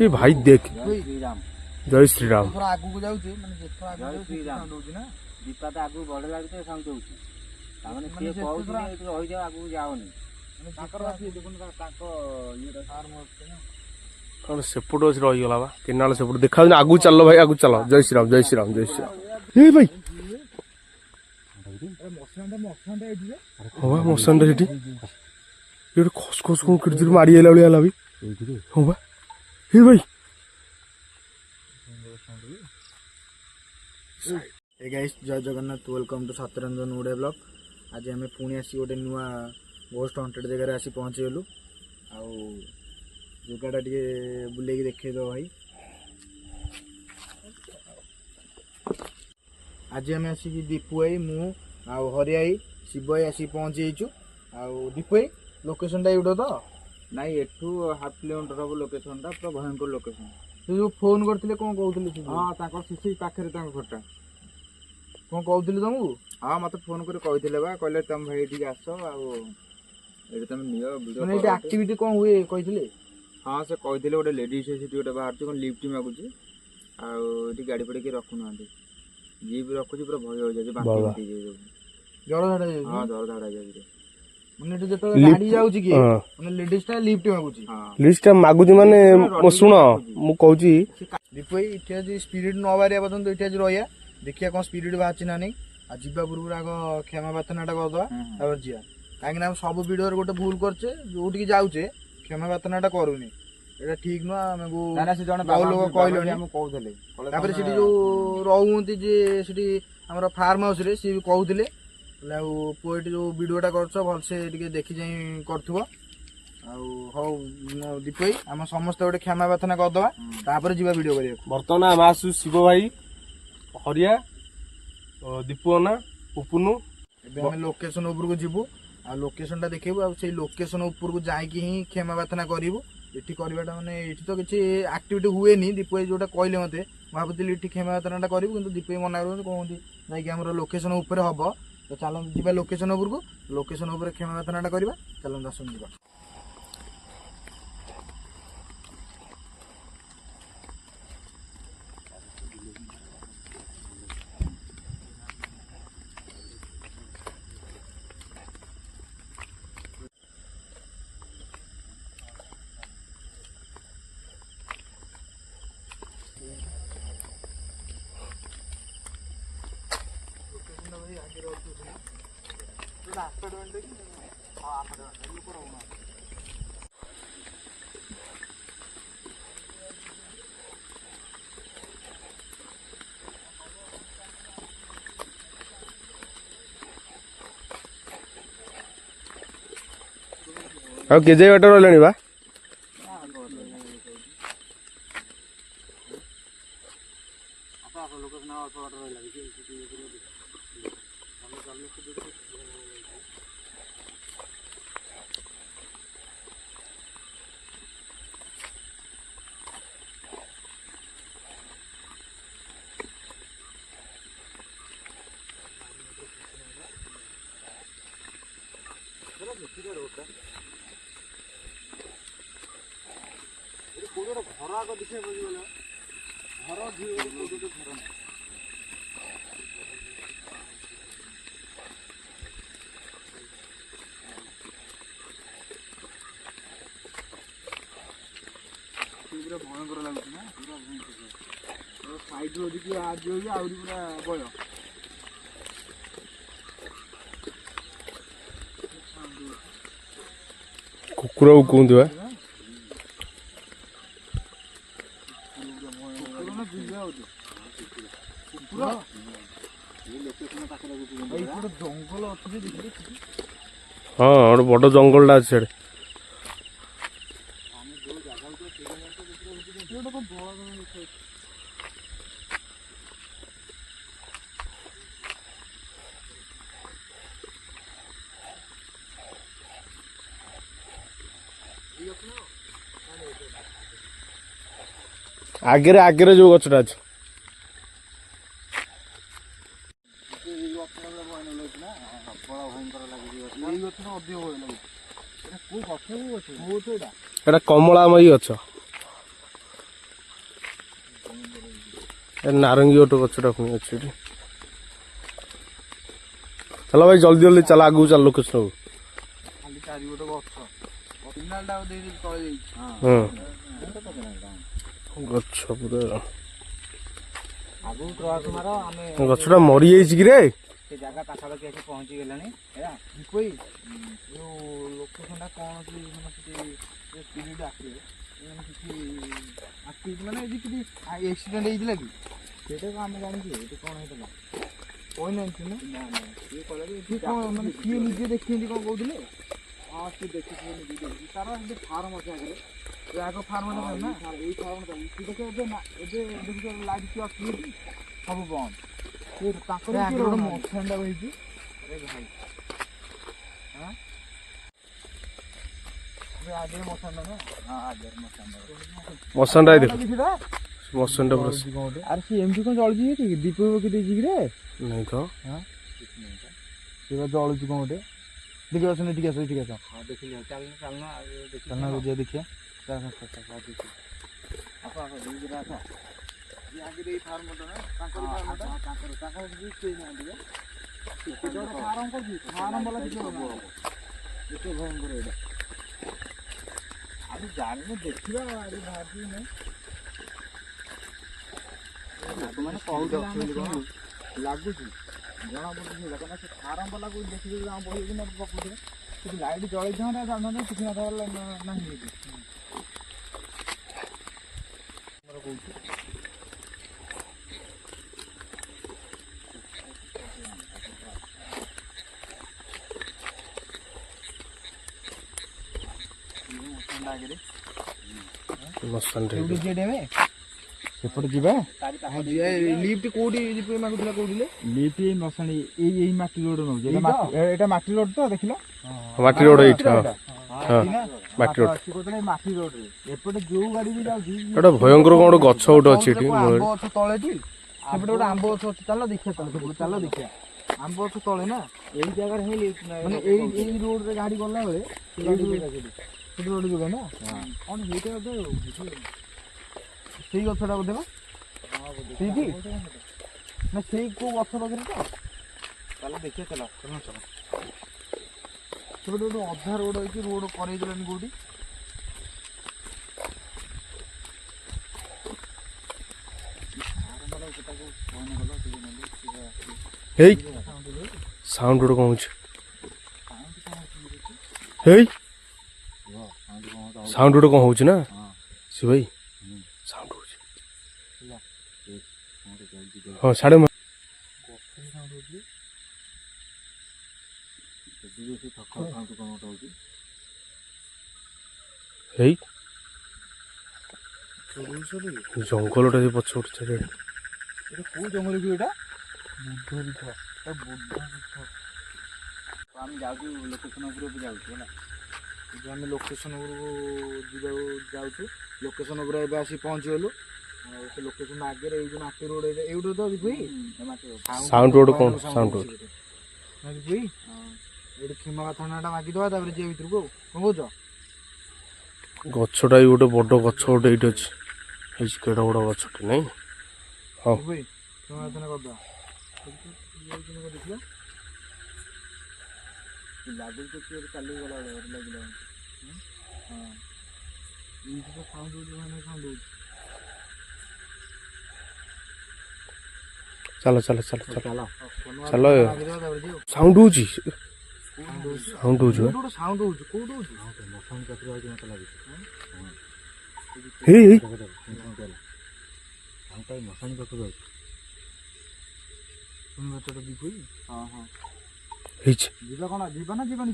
ए भाई देख जय श्री राम आगू जाऊँ माने जय श्री राम दीपा तो आगू बढ़े लगे साउंड होउची तामाने से कहू जे रहि जाओ आगू जाओनी माने ताकर राती देखुन ताको ये फार्म हाउस ना कौन सेपट अच्छे रही गला केनाल सेपट देखा आगू चल भाई आगू चल जय श्री राम जय श्री राम जय श्री राम ए भाई हाँ मशान ये खस खस कौन कर मारी आला भाई भी हाँ बा हे भाई गाइस जय Jagannath welcome to Satyaranjan Odia blog. आज आम पुणी आसी गोटे नुआ गोस्ट हंटेड जगह आसी पहुँचीगलु जगहटा टे बुले देखद भाई। आज आम आसिक दीपू भाई मु हरिया भाई शिव भाई आसिक पहुँची दीपू भाई लोकेशन टा एवढ तो नाई एठू हाफ किलोमीटर हम लोकेशन टा पूरा भयंकर लोकेशन जो फोन करते कौन कहते हाँ सीसी पाखे घरटा कौन कहते तुमको हाँ मत फोन कर कहले तुम भाई ये आस तुम निक्टिविटी कौन हुए कहते हाँ से कहते गोटे लेडीज गोटे बाहर कौन लिफ्ट मागुची आठी गाड़ी फाड़ी किए रखुना जी भी रखुची पूरा भय हो जाए जड़ झाड़ा हाँ जड़ झाड़ा जाए गाड़ी जाउची कि माने लेडीज टा लिफ्ट मागुची लिफ्ट टा मागुची माने सुन मु कहूची दीपू भाई इथे आज स्पिरिट न बारिया पर्यंत इथे आज रहिया देखिया कौन स्पिरिट बाहर ना नहीं आ जीवा पूर्व आग क्षमा प्रार्थनाटा करदे जीवा कहीं सब भिडियो गोटे भूल करचे जो जाऊे क्षमा प्रार्थनाटा करूनी एटा ठीक नुह आमको लोक कहले जो रोती जे आम फार्म हाउस रे सी कहते पोएट जो भिडियोटा कर भलसे देखी जाई कर हौ दीपू भाई आम समस्त गोटे क्षमा प्रार्थना करदे जीवा भिडियो कर बर्तमान आम आसु शिव भाई हरिया दीपू अना पुपुनु लोकेशन उपरको जीवु आ लोकेशन टा देखबु आ से लोकेशन उपरको जाइकी ही क्षमा प्रार्थना करिवु एठी करबाटा माने एठी तो किछि एक्टिविटी हुए नी दीपू भाई जोटा कहले मते भाबुतिली एठी क्षमा प्रार्थनाटा करिवु किंतु दीपू भाई मना करन कहंती जाइकी हमर लोकेशन ऊपर हबो तो चलो जीवा लोकेशन उपरको लोकेशन ऊपर क्षमा प्रार्थनाटा करबा चलो दर्शन जीवा केजे बाटर रही बा घर आग देखिए घर भयंकर लगुच ना पूरा भयंकर साइड रू आज पूरा भय कुकुर कहते बा जंगल हाँ गोटे बड़ जंगलटा अच्छे आगे आगे जो गचटा अच्छे ଏଟା କମଳାମୟୀ ଗଛ। ଏ ନାରଙ୍ଗୀ ଗୋଟେ ଗଛଟା ପୁଣି ଅଛି ଏଠି। ଚାଲ ଭାଇ ଜଲ୍ଦି ଜଲ୍ଦି ଚାଲ ଆଗକୁ ଚାଲ ଲୋକେସନ। ଖାଲି ଚାରି ଗୋଟେ ଗଛ ସିଗ୍ନାଲଟା ଦେଇଦେଇଛି ତଳେ ଯାଇଛି। ଗଛ ପୁରା ଆଗକୁ କ୍ରସ ମାର ଆମେ ଗଛଟା ମରିଯାଇଛି କି ରେ? ସେ ଜାଗା ପାଖାପାଖି ଆସି ପହଞ୍ଚି ଗଲାଣି ହେଲା। ଦୀପଇ ଯୋଉ ଲୋକେସନଟା କଣ କି ମାନେ ସେଠି ସ୍ପିଡ୍ ଆସିବ ମାନେ କିଛି ଆସିଛି ମାନେ ଏଠି କିଛି ଆକ୍ସିଡେଣ୍ଟ ହେଇଥିଲା କି ସେଇଟାକୁ ଆମେ ଜାଣିଛୁ ଏଠି କଣ ହେଇଥିଲା କହିନାହାନ୍ତି ନା ସିଏ କହିଲା କି ଏଠି କଣ ମାନେ କିଏ ନିଜେ ଦେଖିଛନ୍ତି କଣ କହୁଥିଲେ। ହଁ ସିଏ ଦେଖିଛି ନିଜେ ତାର ଏବେ ଫାର୍ମ ଅଛି ଆଗରେ ଆଗ ଫାର୍ମଟା ନା ଏଇ ଫାର୍ମଟା ସିଏ ଦେଖେ ଏବେ ଏବେ ଦେଖିଛ ଲାଇଟ୍ କିଏ ଆସୁଛି ସବୁ ବନ୍ଦ ତାଙ୍କର ଗୋଟେ ମଶାନଟା ରହିଛି। ଆରେ ଭାଇ ହଁ ଆଗରେ ମଶାନଟା ନା ହଁ ଆଗରେ ମଶାନଟା ଦେଖ ମଶାନଟା ପୁରା ଆରେ ସିଏ ଏମିତି କଣ ଜଳୁଛି କି ଦୀପ ପକେଇ ଦେଇଛି କି ରେ? ନାଇଁ ତ ସେ ଜଳୁଛି କଣ ଗୋଟେ ଦେଖିବା ଆସ ଟିକେ ଆସ ଟିକେ ଆସ ଦେଖିଲି ଚାଲନା ଯିବା ଦେଖିବା ଆଗରେ ଏଇ ଫାର୍ମଟା ନା ତାଙ୍କର ଫାର୍ମ ବାଲା କିଛି ଏତେ ଭୟଙ୍କର ଏଇଟା ଆଜି ଜାଣିନି ଦେଖିବା ଆଜି ବାହାରିଛି ନାଇଁ ମାନେ ଲାଗୁଛି ଜଣା ପଡୁଛି ସେଇଟା କାରଣ ସେ ଫାର୍ମ ବାଲାକୁ ଦେଖିକି ଜଣା ପଡିବ ନା ପକଉଥିଲେ ସେଠି ଲାଇଟ୍ ଜଳେଇଥାନ୍ତା ଜାଣିଥାନ୍ତା କିଛି ନଥାନ୍ତା ନାହିଁ ଏଠି କହୁଛି। ସେପଟେ ଯିବା ଲିଫ୍ଟ କୋଉଠି ମାଗୁଥିଲା କହୁଥିଲେ ଲିଫ୍ଟ ଏଇ ମଶାଣି ଏଇ ମାଟି ରୋଡ ନଉଛି ଏଇଟା ମାଟି ରୋଡ ତ ଦେଖିଲ ମାଟି ରୋଡ ଏଇଠି ମାଟି ରୋଡ ମାଟି ରୋଡରେ ଏପଟେ ଯୋଉ ଗାଡି ବି ଯାଉଛି ଗୋଟେ ଭୟଙ୍କର କଣ ଗୋଟେ ଗଛ ଗୋଟେ ଅଛି ଏଠି ଆମ୍ବ ଗଛ ତଳେ ଏଠି ସେପଟେ ଗୋଟେ ଆମ୍ବ ଗଛ ଅଛି ଚାଲ ଦେଖିବା ଚାଲ ଦେଖିବା ଆମ୍ବ ଗଛ ତଳେ ନା ଏଇ ଜାଗାରେ ହେଇ ମାନେ ଏଇ ରୋଡରେ ଗାଡି ଗଲା ବେଳେ ସେଠି ରୋଡ ଯିବ ନା କଣ ହେଇଟା ସେଇ ଗଛଟା ବୋଧେ ବା ସେଇଠି ନା ସେଇ କୋଉ ଗଛ ପାଖରେ ତ ଚାଲ ଦେଖିବା ଚାଲ ସେପଟେ ଗୋଟେ ଅଧା ରୋଡ ହେଇଛି ରୋଡ କରେଇ ଦେଲାନି କୋଉଠି ହେଇ ସାଉଣ୍ଡ ଗୋଟେ କଣ ହଉଛି ହେଇ ସାଉଣ୍ଡ ଗୋଟେ କଣ ହଉଛି ନା ସେ ଭାଇ ସାଉଣ୍ଡ ହଉଛି ହଁ ସାଢେ ହେଇ ଜଙ୍ଗଲଟା ସେ ପଛ ପଟେ ଚାରିଆଡେ କୋଉ ଜଙ୍ଗଲ କି ଏଇଟା ବୁଦ୍ଧ ଆମେ ଯାଉଛୁ ଲୋକେସନ ଉପରକୁ ଯାଉଛୁ ହେଲା ଆମେ ଲୋକେସନ ଉପରକୁ ଯିବାକୁ ଯାଉଛୁ ଲୋକେସନ ଉପରେ ଏବେ ଆସି ପହଞ୍ଚିଗଲୁ ଆଉ ସେ ଲୋକେସନ ଆଗରେ ଏଇ ଯୋଉ ମାଟି ରୋଡ ଏଇଠୁ ତ ଯିବୁ ସାଉଣ୍ଡ ଗୋଟେ କଣ ସାଉଣ୍ଡ ଏଇଠି କ୍ଷୀମା ଥାନାଟା ମାଗିଦବା ତାପରେ ଯିବା ଭିତରକୁ ଆଉ କଣ କହୁଛ ଗଛଟା ବି ଗୋଟେ ବଡ ଗଛ ଗୋଟେ ଏଇଠି ଅଛି ହେଇଛି କେଡ ବଡ ଗଛଟେ ନାଇଁ ହଉ କ୍ଷୀମା ଥାନା କରିଦବା ଦେଖିବା ଲାଗୁଛି ତ ଚାଲିକି ଗଲା ବେଳେ ଲାଗିଲା ହଁ ଏଇଠି ତ ସାଉଣ୍ଡ ହଉଛି ମାନେ ସାଉଣ୍ଡ ହଉଛି ଚାଲ ଚାଲ ଚାଲ ଚାଲ ଚାଲ ସାଉଣ୍ଡ ହଉଛି ସାଉଣ୍ଡ ହଉଛି ସାଉଣ୍ଡ ହଉଛି କୋଉଠି ହଉଛି ହେଇ ହେଇ ମଶାଣି ପାଖରୁ ଅଛି ହଁ ହଁ ହେଇଛି ଯିବା କଣ ଯିବା ନା ଯିବାନି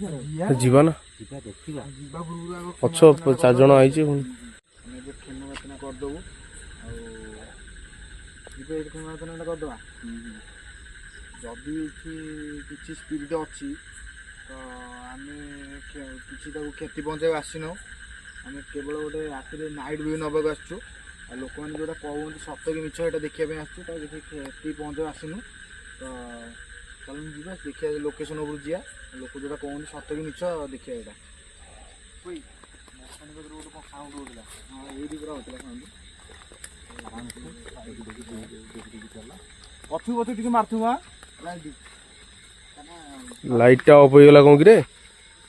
ଯିବା ନା ଯିବା ପୂର୍ବରୁ ପଛ 4 ଜଣ ଆଇଛି ଆମେ ଏବେ କ୍ଷେମବାଚନା କରିଦେବୁ ଆଉ ଯିବା ଏଇଠି କ୍ଷେମବାଚନାଟା କରିଦେବା ଯଦି କିଛି ସ୍ପିରିଟ୍ ଅଛି ତ ଆମେ କିଛି ତାକୁ କ୍ଷତି ପହଞ୍ଚାଇବାକୁ ଆସିନୁ ଆମେ କେବଳ ଗୋଟେ ରାତିରେ ନାଇଟ୍ ଭିୟୁ ନେବାକୁ ଆସିଛୁ ଆଉ ଲୋକମାନେ ଯେଉଁଟା କହୁଛନ୍ତି ସତ କି ମିଛ ଏଇଟା ଦେଖିବା ପାଇଁ ଆସିଛୁ ତାକୁ କିଛି କ୍ଷତି ପହଞ୍ଚାଇବାକୁ ଆସିନୁ ତ ଚାଲନ୍ତୁ ଯିବା ଦେଖିବା ଲୋକେସନ ଉପରକୁ ଯିବା ଲୋକ ଯେଉଁଟା କହୁଛନ୍ତି ସତ କି ମିଛ ଦେଖିବା ଏଇଟା ପଛୁ ପଛୁ ଟିକେ ମାରୁଥିବ ଲାଇଟ୍ଟା ଅଫ୍ ହେଇଗଲା କ'ଣ କିରେ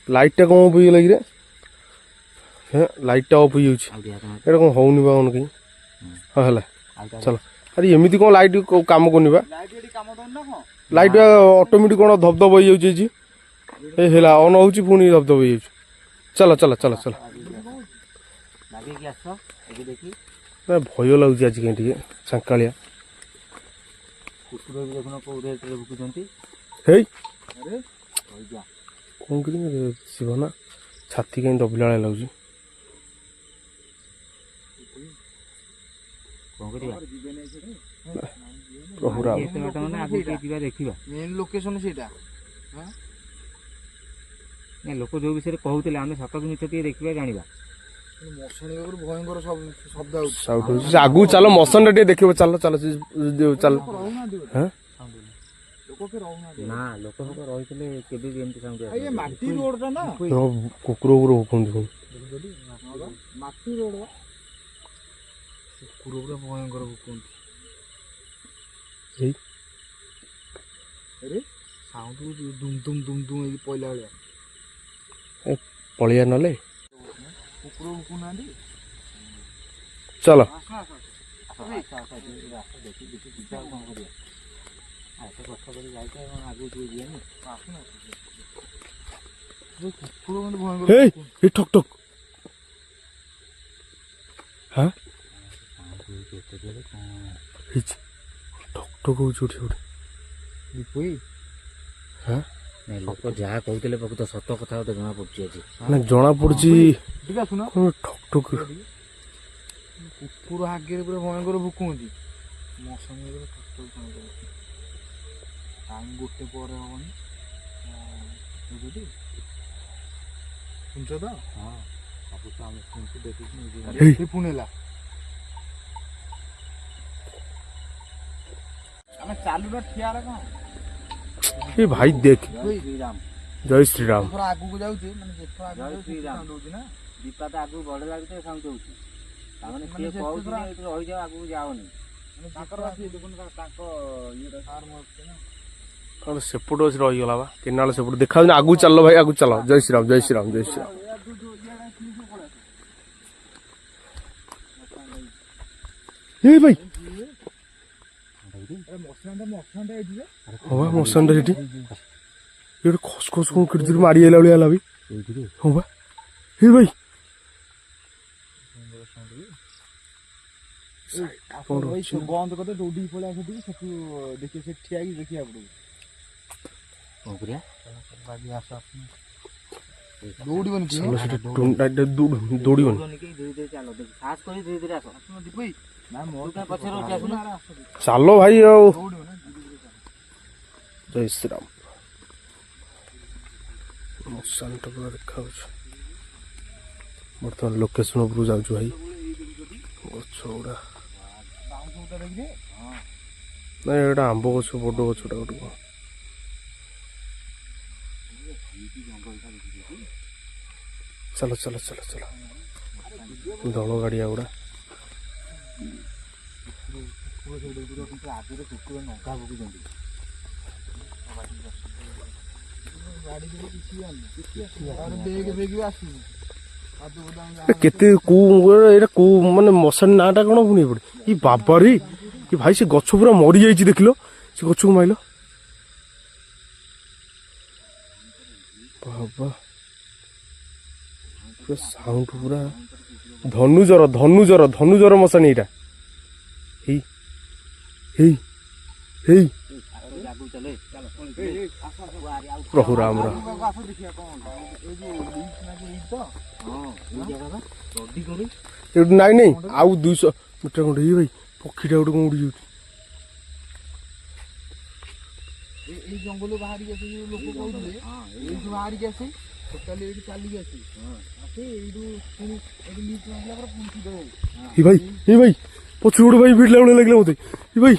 ଲାଇଟ୍ଟା କ'ଣ ଅଫ୍ ହେଇଗଲା କିରେ হ্যাঁ লাইটটা অফ ହେଇଯାଉଛି এটা କ'ଣ ହଉନି ବା କ'ଣ କାହିଁ ହଁ ହେଲା ଚାଲ ଆରେ ଏମିତି କ'ଣ ଲାଇଟ୍ କାମ କରୁନି ବା ଲାଇଟ୍ ଅଟୋମେଟିକ୍ କ'ଣ ଧବଧବ ହେଇଯାଉଛି ଆଜି ଏ ହେଲା ଅନ୍ ହେଉଛି ପୁଣି ଧବଧବ ହେଇଯାଉଛି ଚାଲ ଚାଲ ଚାଲ ଚାଲ ଭୟ ଲାଗୁଛି ଆଜି କାହିଁ ଟିକେ ସାଙ୍କାଳିଆ ହେଇ କ'ଣ କରି ଶିବ ନା ଛାତି କାହିଁ ଦବିଲା ଭଳିଆ ଲାଗୁଛି ମେନ୍ ଲୋକେସନ ସେଇଟା ଲୋକ ଯୋଉ ବିଷୟରେ କହୁଥିଲେ ଆମେ ସତ କି ମିଛ ଟିକେ ଦେଖିବା ଜାଣିବା ମଶାଣି ପାଖରୁ ଭୟଙ୍କର ଶବ୍ଦ ହଉଛି ସାଉଟ୍ ହଉଛି ସେ ଆଗକୁ ଚାଲ ମଶନଟା ଟିକେ ଦେଖିବ ଚାଲ ଚାଲ ଚାଲ ହଁ ନା ଲୋକ ଫୋକ ରହିଥିଲେ କେବେ ବି ଏମିତି ସାଉଣ୍ଡ ଏ ମାଟି ରୋଡ ଟା ନା କୁକୁର ଭୁକନ୍ତି ପୁଣି ମାଟି ରୋଡ କୁକୁର ପୁରା ଭୟଙ୍କର ଭୁକନ୍ତି ଏଇ ଆରେ ସାଉଣ୍ଡ ଦୁମ୍ ଦୁମ୍ ଦୁମ୍ ଦୁମ୍ ହେଇକି ପଇଲା ଭଳିଆ ପଳେଇବା ନହେଲେ କୁକୁର ଭୁକୁନାହାନ୍ତି ଚାଲ ହେଇ ଏ ଠକ୍ ଠକ୍ ହଁ ହେଇଛି ଠକ୍ ଠକ୍ ହଉଛି ଉଠି ଉଠି ହଁ ଲୋକ ଯାହା କହୁଥିଲେ ପ୍ରକୃତ ସତ କଥା ଗୋଟେ ଜଣା ପଡୁଛି ଆଜି ନା ଜଣା ପଡୁଛି ଟିକେ ଆସୁନ ଠକ୍ ଠକ୍ କୁକୁର ଆଗରେ ପୁରା ଭୟଙ୍କର ଭୁକୁନ୍ତି ମଶାଣି ଟାଇମ୍ ଗୋଟେ ପରେ ହବନି ବୁଝୁଛି ଶୁଣୁଛ ତ ହଁ ସବୁ ତ ଆମେ ଶୁଣିଛୁ ଦେଖିଛୁ ପୁଣି ହେଲା ଆମେ ଚାଲୁର ଠିଆ ହେଲା କଣ ଏ ଭାଇ ଦେଖ ଶ୍ରୀରାମ ଜୟ ଶ୍ରୀରାମ ଆଗକୁ ଯାଉଛି ମାନେ ଯେତେ ଆଗକୁ ଶ୍ରୀରାମ ହଉଛି ନା ଦୀପା ତ ଆଗକୁ ବଢ ଲାଗୁଛି ସାଉଣ୍ଡ ହଉଛି ତାମାନେ କିଏ କହୁଛି ଏଠି ରହିଯାଅ ଆଗକୁ ଯାଅନି ତାଙ୍କର ଦେଖୁନ ତାଙ୍କ ଇଏଟା ସାର୍ ମରୁଛି ନା କ'ଣ ସେପଟୁ ଅଛି ରହିଗଲା ବା କେନାଳ ସେପଟୁ ଦେଖାଯାଉନି ଆଗକୁ ଚାଲ ଭାଇ ଆଗକୁ ଚାଲ ଜୟ ଶ୍ରୀରାମ ଜୟ ଶ୍ରୀରାମ ଜୟ ଶ୍ରୀରାମ ଏ ଭାଇ ହଁ ବା ମଶାନଟା ସେଠି ଗୋଟେ ଖସ ଖସ କ'ଣ କିରି ମାରି ଆଇଲା ଭଳିଆ ହେଲା ଭାଇ ହଁ ବା ଏ ଭାଇ ବନ୍ଦ କରିଦେ ଦୌଡ଼ିକି ପଳେଇ ଆସ ସେଠୁ ଦେଖିବେ ସେଠି ଠିଆ ହେଇକି ଦେଖିବାକୁ ପଡ଼ିବ ଦୌଡ଼ିବନି ଦୌଡ଼ିବନି ସାହସ କରି ଧୀରେ ଧୀରେ ଆସ ନା ମୋର କାଇଁ ପଛରେ ରହୁଛି ଆସୁନ ଚାଲ ଭାଇ ଆଉ ଜୟ ଶ୍ରୀରାମ ମଶାନଟା ପୁରା ଦେଖାଯାଉଛି ବର୍ତ୍ତମାନ ଲୋକେସନ ଉପରକୁ ଯାଉଛୁ ଭାଇ ଗଛ ଗୁଡ଼ା ନାଇଁ ଏଇଟା ଆମ୍ବ ଗଛ ବଡ଼ ଗଛଟା ଗୋଟେ କ'ଣ ଚାଲ ଚାଲ ଚାଲ ଚାଲ ଦଳ ଗାଡ଼ିଆ ଗୁଡ଼ା ଆଗରେ କୁକୁର ନଙ୍କା ଭୋଗୁଛନ୍ତି କେତେ କୋଉ ଏଇଟା କୋଉ ମାନେ ମଶାନୀ ନାଁଟା କ'ଣ ପୁଣି ଏପଟେ ଇ ବାବାରେ ଏ ଭାଇ ସେ ଗଛ ପୁରା ମରିଯାଇଛି ଦେଖିଲ ସେ ଗଛକୁ ମାଇଲ ବାବା ସାଉଣ୍ଡ ପୁରା ଧନୁଜର ଧନୁଜର ଧନୁଜର ମଶାନୀ ଏଇଟା ହେଇ ହେଇ ହେଇ ପ୍ରଭୁ ରାମ ରାମ ଏଇଠୁ ନାଇଁ ନାଇଁ ଆଉ 200 ମିଟର ଖଣ୍ଡେ ହେଇ ଭାଇ ପକ୍ଷୀଟା ଗୋଟେ କ'ଣ ଉଡ଼ି ଯାଉଛି ଏଇ ଜଙ୍ଗଲ ବାହାରିକି ଆସେ ଲୋକ କହୁଥିଲେ ଏଇଠୁ ବାହାରିକି ଆସେ ଟୋଟାଲି ଏଇଠି ଚାଲିକି ଆସେ ଏଇଠୁ ପୁଣି ଏଇଠି ଲିଫ୍ଟ ମାରିଲା ପରେ ପୁଣି ସିଧା ଯାଏ ଏ ଭାଇ ପଛରୁ ଗୋଟେ ଭାଇ ଭିଡ଼ିଲା ଭଳିଆ ଲାଗିଲା ମତେ ଏ ଭାଇ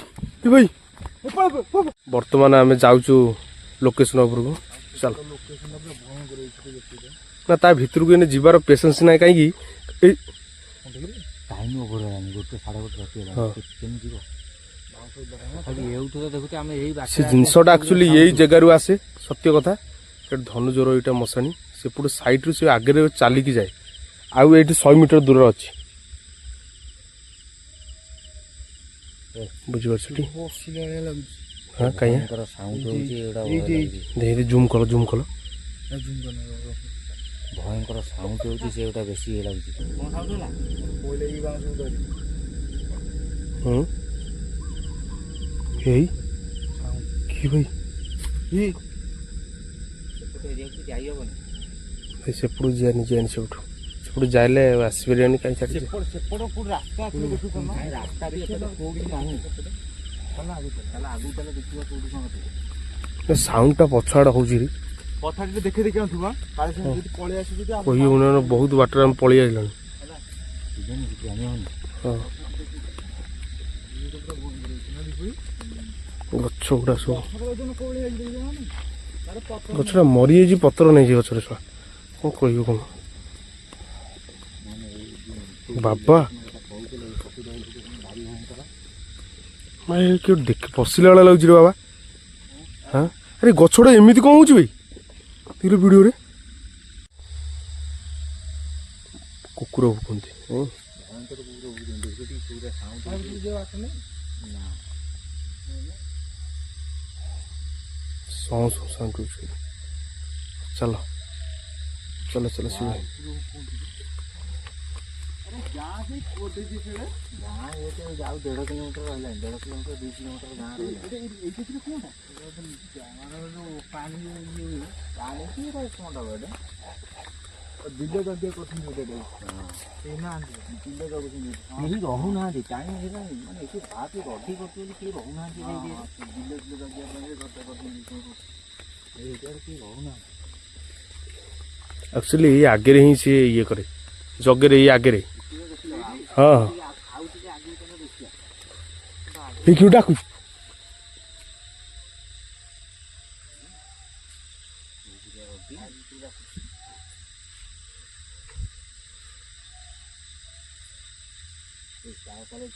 ବର୍ତ୍ତମାନ ଆମେ ଯାଉଛୁ ଲୋକେସନ ଉପରକୁ ଚାଲ ନା ତା ଭିତରକୁ ଏନେ ଯିବାର ପେସେନ୍ସ ନାହିଁ କାହିଁକି ଏଇ ଟାଇମ୍ ଓଭର ହେଲାଣି 1 1:30 ରାତି ହଁ। ହେଲାଣି କେମିତି ଯିବ ଖାଲି ଏଉଠୁ ତ ଦେଖୁଛି ଆମେ ଏଇ ବାଟ ସେ ଜିନିଷଟା ଆକ୍ଚୁଆଲି ଏଇ ଜାଗାରୁ ଆସେ ସତ୍ୟ କଥା ସେଠି ଧନୁଜର ଏଇଟା ମଶାଣି ସେପଟେ ସାଇଡ୍ରୁ ସେ ଆଗରେ ଚାଲିକି ଯାଏ ଆଉ ଏଇଠି 100 ମିଟର ଦୂର ଅଛି ବୁଝିପାରୁଛ ଟି ବସିଲା ଭଳିଆ ଲାଗୁଛି। ହଁ କାହିଁ ଭୟଙ୍କର ସାଉଣ୍ଡ ହଉଛି ଏଗୁଡ଼ା ଧୀରେ ଜୁମ୍ କଲ ଭୟଙ୍କର ସାଉଣ୍ଡ ହଉଛି ସେଗୁଡ଼ା ବେଶୀ ଇଏ ଲାଗୁଛି କଣ ସାଉଣ୍ଡ ହେଲା ପଇଲେ ଏଇ ବାଉଁଶ ଧରି ହୁଁ ଏଇ କି ଭାଇ ସେପଟେ ଏରିଆକୁ ଯାଇ ହବନି ଭାଇ ସେପଟକୁ ଯିବାନି ସେପଟୁ ସେପଟୁ ଯାଇଲେ ଆସିପାରିବାନି କାହିଁ ଛାଡ଼ି ସେପଟ କୋଉଠି ରାସ୍ତା ଅଛି ଦେଖୁଛ ନା? ନାଇଁ ରାସ୍ତା ବି ଏପଟେ କୋଉଠି ନାହିଁ ତାହେଲେ ଆଗକୁ ତାହେଲେ ଦେଖିବା କୋଉଠି କଣ ଥିବ ସାଉଣ୍ଡଟା ପଛଆଡ଼େ ହେଉଛି ରେ ପଥାଟିରେ ଦେଖି ଦେଖି ଆଣୁଥିବ କାଳେ ସେ ଯଦି ପଳେଇ ଆସିବ ଯଦି କହି ହେଉନି ବହୁତ ବାଟରେ ଆମେ ପଳେଇ ଆସିଲାଣି ଜାଣି ହଉନି ହଁ ଗଛ ଗୁଡ଼ା ସବୁ ଗଛଟା ମରିଯାଇଛି ପତ୍ର ନେଇଛି ଗଛରେ ଶୁଆ କ'ଣ କହିବ କ'ଣ ବାବା କେଉଁ ଦେଖି ପଶିଲା ଭଳିଆ ଲାଗୁଛି ରେ ବାବା ହଁ ଆରେ ଗଛଟା ଏମିତି କ'ଣ ହେଉଛି ଭାଇ ଦେଖିଲ ଭିଡ଼ିଓରେ କୁକୁର ଭୁକନ୍ତି ଚାଲ ଚାଲ ଚାଲ ଶିବ ଗାଁ ଏଠି ଆଉ 1.5 କିଲୋମିଟର ରହିଲାଣି 1.5 କିଲୋମିଟର 2 କିଲୋମିଟର ଗାଁ କେହି ରହୁନାହାନ୍ତି ଟାଇମ୍ ହେଲାଣି ମାନେ ଏଠି ଭାତ ରଡି କରୁଛି ବୋଲି କେହି ରହୁନାହାନ୍ତି କେହି ରହୁନାହାନ୍ତି ଆକ୍ଚୁଆଲି ଏଇ ଆଗରେ ହିଁ ସିଏ ଇଏ କରେ ଜଗରେ ଏଇ ଆଗରେ ହଁ ଏଇ କିଉ ଡାକୁଛି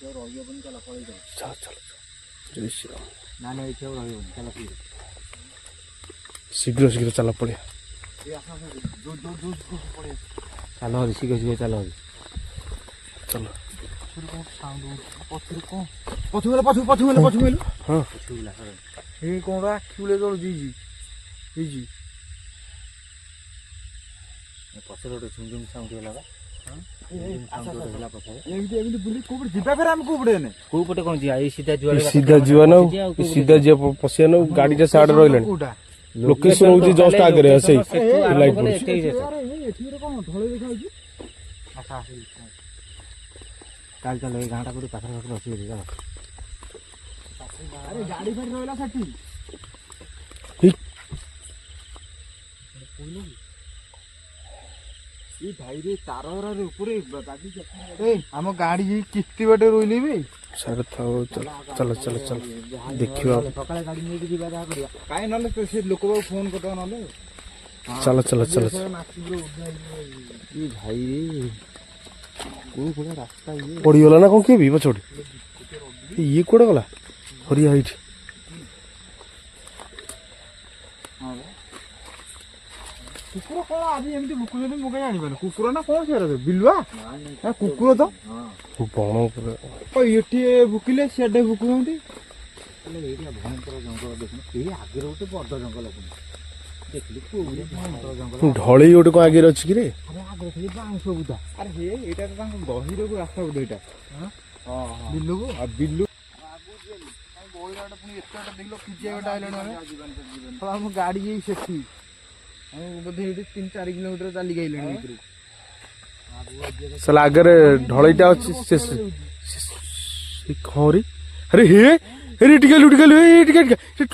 ରହିବନି ଚାଲ ପଳେଇ ଯାଅ ଚାଲ ଚାଲ ଜୟ ଶ୍ରୀରାମ ନା ନା ଏଠି ଆଉ ରହିବନି ଚାଲ ଶୀଘ୍ର ଶୀଘ୍ର ଚାଲ ପଳେଇବା ଚାଲ ହରି ଶୀଘ୍ର ଶୀଘ୍ର ଚାଲ ହରି ଚାଲ ପଛୁ ହଁ ଏଇ କଣ ଆଖି ଭଳିଆ ଜଳୁଛି ହେଇଛି ପଛରେ ଗୋଟେ ଝୁମଝୁମ ସାଉଣ୍ଡ ହେଲା ବା ଏମିତି ବୁଲି କୋଉପଟେ ଯିବା ଫେରେ ଆମେ କୋଉପଟେ ଏନେ କୋଉ ପଟେ କଣ ଯିବା ଏଇ ସିଧା ଯୁଆଡେ ସିଧା ଯିବା ନା ସିଧା ଯିବା ପଶିବା ନା ଗାଡ଼ିଟା ସାଡ଼େ ରହିଲାଣି କୋଉଟା ଲୋକେସନ ହଉଛି ଜଷ୍ଟ ଆଗରେ ସେଇ ଲାଇଟ୍ ପଡୁଛି ଏଠି କଣ ଢଳେଇ ଦେଖାଯାଉଛି ଚାଲ ଚାଲ ଏଇ ଗାଁଟା କୋଉଠି ପାଖରେ ପାଖରେ ଅଛି ବୋଲି ଚାଲ ଆରେ ଗାଡି ଫାଡି ରହିଲା ସେଠି ଭାଇରେ ତାର ଉପରେ ଆମ ଗାଡି କେତେ ବାଟେ ରହିଲେ ବି ସାଡ଼େ ଥାଉ ଚାଲ ଚାଲ ଚାଲ ଚାଲ ଦେଖିବା ସକାଳେ ଗାଡି ନେଇକି ଯିବା ଯାହା କରିବା କାଇଁ ନହେଲେ ସେ ଲୋକ ପାଖକୁ ଫୋନ କରିଦବା ନହେଲେ ଚାଲ ଚାଲ ଚାଲ ଭାଇ କୋଉ ଭଳିଆ ରାସ୍ତା ଇଏ ପଡ଼ିଗଲା ନା କ'ଣ କିଏ ବି ପଛପଟେ ଇଏ କୁଆଡ଼େ ଗଲା ହରିଆ ଏଇଠି କୁକୁର କଣ ଆଜି ଏମିତି ଭୁକୁଛନ୍ତି ମୁଁ କାହିଁ ଜାଣିପାରୁନି କୁକୁର ନା କଣ ସେ ବିଲୁଆ କୁକୁର ତ ବଣ ଉପରେ ଏଠି ଭୁକିଲେ ସିଆଡେ ଭୁକୁଛନ୍ତି ଏଇଟା ଭୟଙ୍କର ଜଙ୍ଗଲ ଦେଖୁନ ଏଇ ଆଗରେ ଗୋଟେ ବଡ ଜଙ୍ଗଲ ଦେଖିଲି କୋଉ ଭୟଙ୍କର ଜଙ୍ଗଲ ଢଳେଇ ଗୋଟେ କ'ଣ ଆଗରେ ଅଛି କି ରେ ଆରେ ଆଗରେ ଖାଲି ବାଉଁଶ ବୁଦା ଆରେ ଏଇଟା ତ ତାଙ୍କ ଗହିରକୁ ରାସ୍ତା ବୋଧେ ଏଇଟା ବିଲୁକୁ ଆଉ ବିଲୁ ପୁଣି ଏତେ ବାଟ ଦେଖିଲ ପିଜିଆ ଗୋଟେ ଆଇଲାଣି ଆମ ଗାଡି ଯାଇ ସେଠି ବୋଧେ ଏଇଠି 3-4 କିଲୋମିଟର ଚାଲିକି ଆଇଲାଣି ଭିତରକୁ ସାଲା ଆଗରେ ଢଳେଇଟା ଅଛି ସେ କ'ଣ ରେ ଆରେ ହେ ଆରେ ଟିକେ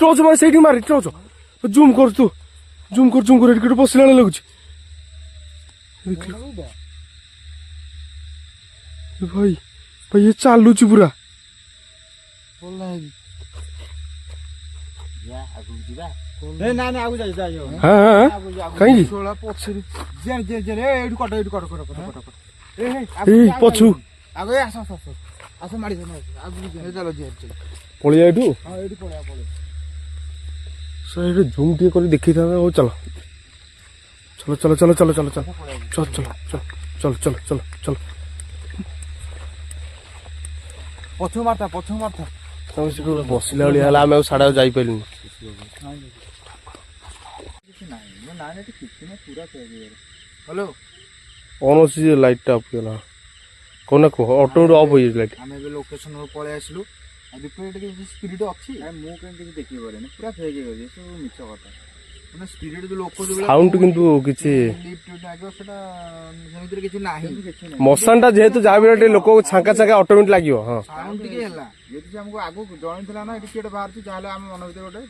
ଟର୍ଚ ମାରେ ସେଇଠି ମାରେ ଟର୍ଚ ଜୁମ୍ କର ତୁ ଜୁମ୍ କର ଏଠି ବସିଲା ବେଳେ ଲାଗୁଛି ଭାଇ ଭାଇ ଏ ଚାଲୁଛି ପୁରା ଯିବା ଆଗକୁ ଯିବା। ନାଇଁ ନାଇଁ ଆଗକୁ ଯାଇ ଯାଇ ହବନି। ହଁ ହଁ କାହିଁକି ଷୋହଳ ପଛରୁ ଏଇଠୁ କଟ ଏଇଠୁ କଟ କଟ କଟ କଟ କଟ ଏଇ ପଛୁ ଆଗ ଆସ ଆସ ଆସ ଆସ ମାଡ଼ି ଆଗକୁ ଚାଲ ଯିବା ଚାଲ ପଳେଇଆ ଏଠୁ ହଁ ଏଇଠୁ ପଳେଇବା ପଳେଇବା ସାର୍ ଏଠି ଜୁମ୍ ଟିକେ କରି ଦେଖିଥାନ୍ତେ। ହଉ ଚାଲ ଚଲ ଚଲ ଚଲ ଚଲ ଚଲ ଚଲ ଚଲ ଚଲ ଚଲ ଚଲ ଚଲ ଚଲ ପଛକୁ ମାରତା ତମେ ସେଠୁ ବସିଲା ଭଳିଆ ହେଲା ଆମେ ଆଉ ସାଡ଼େ ଆଉ ଯାଇପାରିଲୁନି। କିଛି ନାହିଁ ମୋ ନାଁ ଏଠି କିଛି ନାହିଁ ପୁରା ହ୍ୟାଲୋ ଅନ୍ ଅଛି ଯେ ଲାଇଟ୍ଟା ଅଫ୍ ହେଇଗଲା। କହ ନା କୁହ ଅଟୋମେଟିକ୍ ଅଫ୍ ହେଇଯାଇଛି ଲାଇଟ୍। ଆମେ ଏବେ ଲୋକେସନରୁ ପଳେଇ ଆସିଲୁ। ଆଉ ଦୀପରେ ଏଠି କିଛି ସ୍ପିରିଟ୍ ଅଛି? ମୁଁ କେମିତି କିଛି ଦେଖି ପାରିନି ପୁରା ଫେକ୍ ହେଇଯାଉଛି ସବୁ ମିଛ କଥା। ମାନେ ସ୍ପିରିଟ୍ ଯୋଉ ଲୋକ ସାଉଣ୍ଡ କିନ୍ତୁ କିଛି ସେଟା ସେମିତିରେ କିଛି ନାହିଁ। ମଶାନଟା ଯେହେତୁ ଯାହା ବି ଟିକେ ଲୋକ ଛାଙ୍କା ଛାଙ୍କା ଅଟୋମେଟିକ୍ ଲାଗିବ। ହଁ ସାଉଣ୍ଡ ଟିକେ ହେଲା ଯେହେତୁ ସେ ଆମକୁ ଆଗକୁ ଜଣେଇଥିଲା ନା ଏଠି କିଏ ଗୋଟେ ବାହାରୁଛି ଯାହେଲେ ଆମ ମନ ଭିତରେ ଗୋଟେ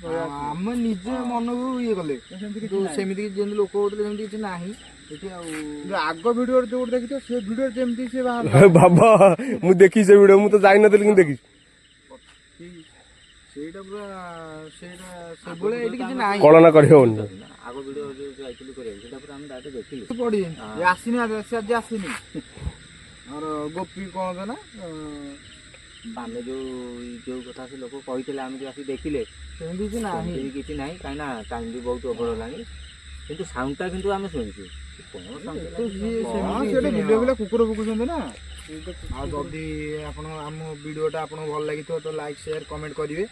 ଆମେ ନିଜେ ମନକୁ ଇଏ କଲେ ସେମିତି ଯେମିତି ଲୋକ ହଉଥିଲେ ସେମିତି କିଛି ନାହିଁ ଏଠି। ଆଉ ଆଗ ଭିଡିଓରେ ଯୋଉଠି ଦେଖିଥିବ ସେ ଭିଡିଓରେ ଯେମିତି ସେ ବାହାରିଲା ବାବା ମୁଁ ଦେଖିଛି ସେ ଭିଡିଓ। ମୁଁ ତ ଯାଇନଥିଲି କିନ୍ତୁ ଦେଖିଛି। ସେଇଟା ପୁରା ସେଇଟା ସବୁବେଳେ ଏଇଠି କିଛି ନାହିଁ। କଳନା କରିହବନି। ଆଗ ଭିଡ଼ିଓ ଯୋଉ ଯାଇଥିଲୁ କରିବାକୁ ସେଟା ପୁରା ଆମେ ଡାଇରେକ୍ଟ ଦେଖିଲୁ। ପଡି ଆସିନି ସେ ଆଜି ଆସିନି ଆମର ଗୋପୀ କଣ ନା ଆମେ ଯୋଉ କଥା ସେ ଲୋକ କହିଥିଲେ ଆମେ ଯୋଉ ଆସିକି ଦେଖିଲେ ସେମିତି କିଛି ନାହିଁ। କିଛି ନାହିଁ କାହିଁକିନା ଟାଇମ୍ ବି ବହୁତ ଓଭର ହେଲାଣି। କିନ୍ତୁ ସାଉଣ୍ଡଟା କିନ୍ତୁ ଆମେ ଶୁଣିଛୁ। ଭିଡ଼ିଓ କୁକୁର ଭୁକୁଛନ୍ତି ନା। ଆଉ ଯଦି ଆପଣ ଆମ ଭିଡ଼ିଓଟା ଆପଣଙ୍କୁ ଭଲ ଲାଗିଥିବ ତ ଲାଇକ୍ ସେୟାର କମେଣ୍ଟ କରିବେ।